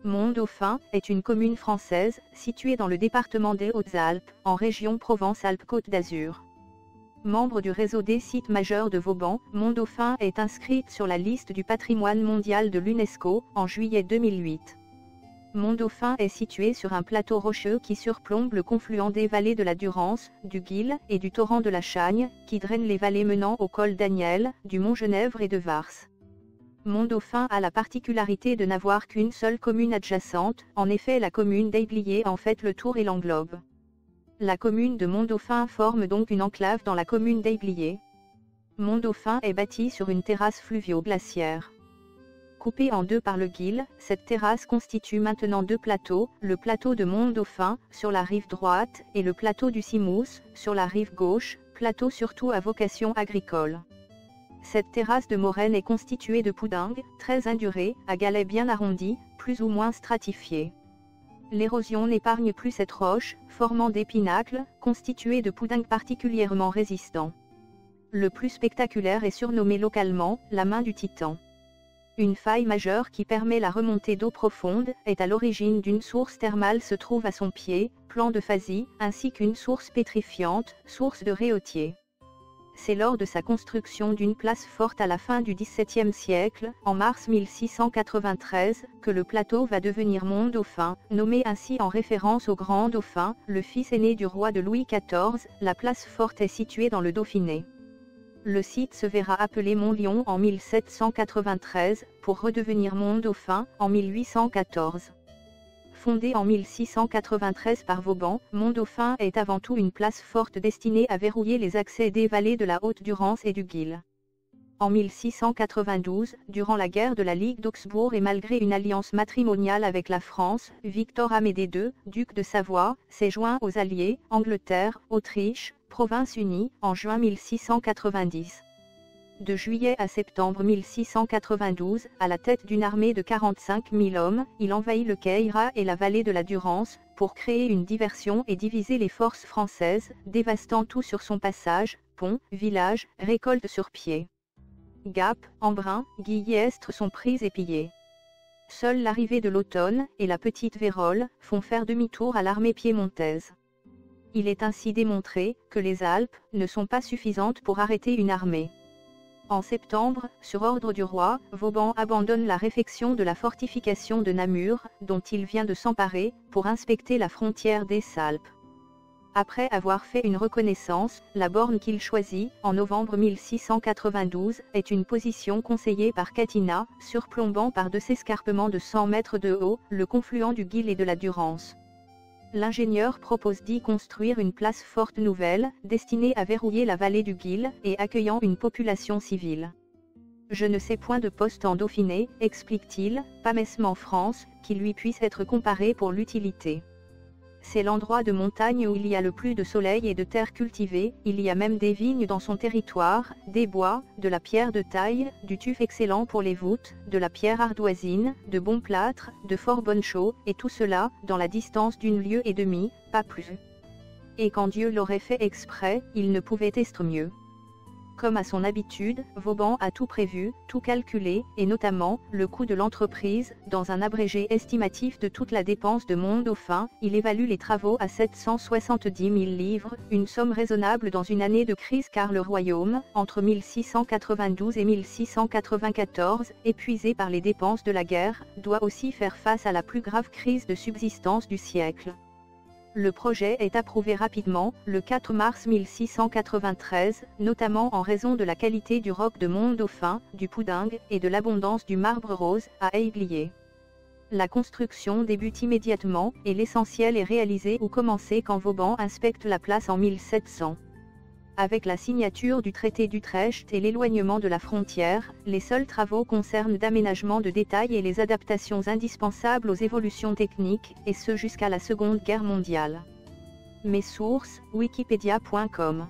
Mont-Dauphin est une commune française située dans le département des Hautes-Alpes, en région Provence-Alpes-Côte d'Azur. Membre du réseau des sites majeurs de Vauban, Mont-Dauphin est inscrite sur la liste du patrimoine mondial de l'UNESCO en juillet 2008. Mont-Dauphin est situé sur un plateau rocheux qui surplombe le confluent des vallées de la Durance, du Guil et du torrent de la Chagne, qui draine les vallées menant au col d'Aniel, du Mont-Genèvre et de Vars. Mont-Dauphin a la particularité de n'avoir qu'une seule commune adjacente, en effet la commune d'Aiblier en fait le tour et l'englobe. La commune de Mont-Dauphin forme donc une enclave dans la commune d'Aiblier. Mont-Dauphin est bâti sur une terrasse fluvio-glaciaire. Coupée en deux par le Guil, cette terrasse constitue maintenant deux plateaux, le plateau de Mont-Dauphin, sur la rive droite, et le plateau du Simous, sur la rive gauche, plateau surtout à vocation agricole. Cette terrasse de moraine est constituée de poudingues, très indurées, à galets bien arrondis, plus ou moins stratifiés. L'érosion n'épargne plus cette roche, formant des pinacles, constitués de poudingues particulièrement résistants. Le plus spectaculaire est surnommé localement « la main du Titan ». Une faille majeure qui permet la remontée d'eau profonde est à l'origine d'une source thermale se trouve à son pied, plan de Phasie, ainsi qu'une source pétrifiante, source de Réautier. C'est lors de sa construction d'une place forte à la fin du XVIIe siècle, en mars 1693, que le plateau va devenir Mont-Dauphin, nommé ainsi en référence au grand Dauphin, le fils aîné du roi de Louis XIV. La place forte est située dans le Dauphiné. Le site se verra appelé Mont-Lion en 1793, pour redevenir Mont-Dauphin en 1814. Fondé en 1693 par Vauban, Mont-Dauphin est avant tout une place forte destinée à verrouiller les accès des vallées de la Haute-Durance et du Guil. En 1692, durant la guerre de la Ligue d'Augsbourg et malgré une alliance matrimoniale avec la France, Victor Amédée II, duc de Savoie, s'est joint aux Alliés, Angleterre, Autriche, Provinces-Unies, en juin 1690. De juillet à septembre 1692, à la tête d'une armée de 45 000 hommes, il envahit le Queyras et la vallée de la Durance, pour créer une diversion et diviser les forces françaises, dévastant tout sur son passage, ponts, villages, récoltes sur pied. Gap, Embrun, Guillestre sont prises et pillées. Seule l'arrivée de l'automne, et la petite Vérole, font faire demi-tour à l'armée piémontaise. Il est ainsi démontré, que les Alpes, ne sont pas suffisantes pour arrêter une armée. En septembre, sur ordre du roi, Vauban abandonne la réfection de la fortification de Namur, dont il vient de s'emparer, pour inspecter la frontière des Alpes. Après avoir fait une reconnaissance, la borne qu'il choisit, en novembre 1692, est une position conseillée par Catinat, surplombant par deux escarpements de 100 mètres de haut, le confluent du Guil et de la Durance. L'ingénieur propose d'y construire une place forte nouvelle, destinée à verrouiller la vallée du Guil, et accueillant une population civile. Je ne sais point de poste en Dauphiné, explique-t-il, pas même en France, qui lui puisse être comparé pour l'utilité. C'est l'endroit de montagne où il y a le plus de soleil et de terre cultivée, il y a même des vignes dans son territoire, des bois, de la pierre de taille, du tuf excellent pour les voûtes, de la pierre ardoisine, de bons plâtres, de fort bonnes chaux, et tout cela, dans la distance d'une lieue et demie, pas plus. Et quand Dieu l'aurait fait exprès, il ne pouvait être mieux. Comme à son habitude, Vauban a tout prévu, tout calculé, et notamment, le coût de l'entreprise. Dans un abrégé estimatif de toute la dépense de Mont-Dauphin, il évalue les travaux à 770 000 livres, une somme raisonnable dans une année de crise car le royaume, entre 1692 et 1694, épuisé par les dépenses de la guerre, doit aussi faire face à la plus grave crise de subsistance du siècle. Le projet est approuvé rapidement, le 4 mars 1693, notamment en raison de la qualité du roc de Mont-Dauphin, du poudingue, et de l'abondance du marbre rose, à Aiblier. La construction débute immédiatement, et l'essentiel est réalisé ou commencé quand Vauban inspecte la place en 1700. Avec la signature du traité d'Utrecht et l'éloignement de la frontière, les seuls travaux concernent d'aménagement de détail et les adaptations indispensables aux évolutions techniques, et ce jusqu'à la Seconde Guerre mondiale. Mes sources, wikipedia.com.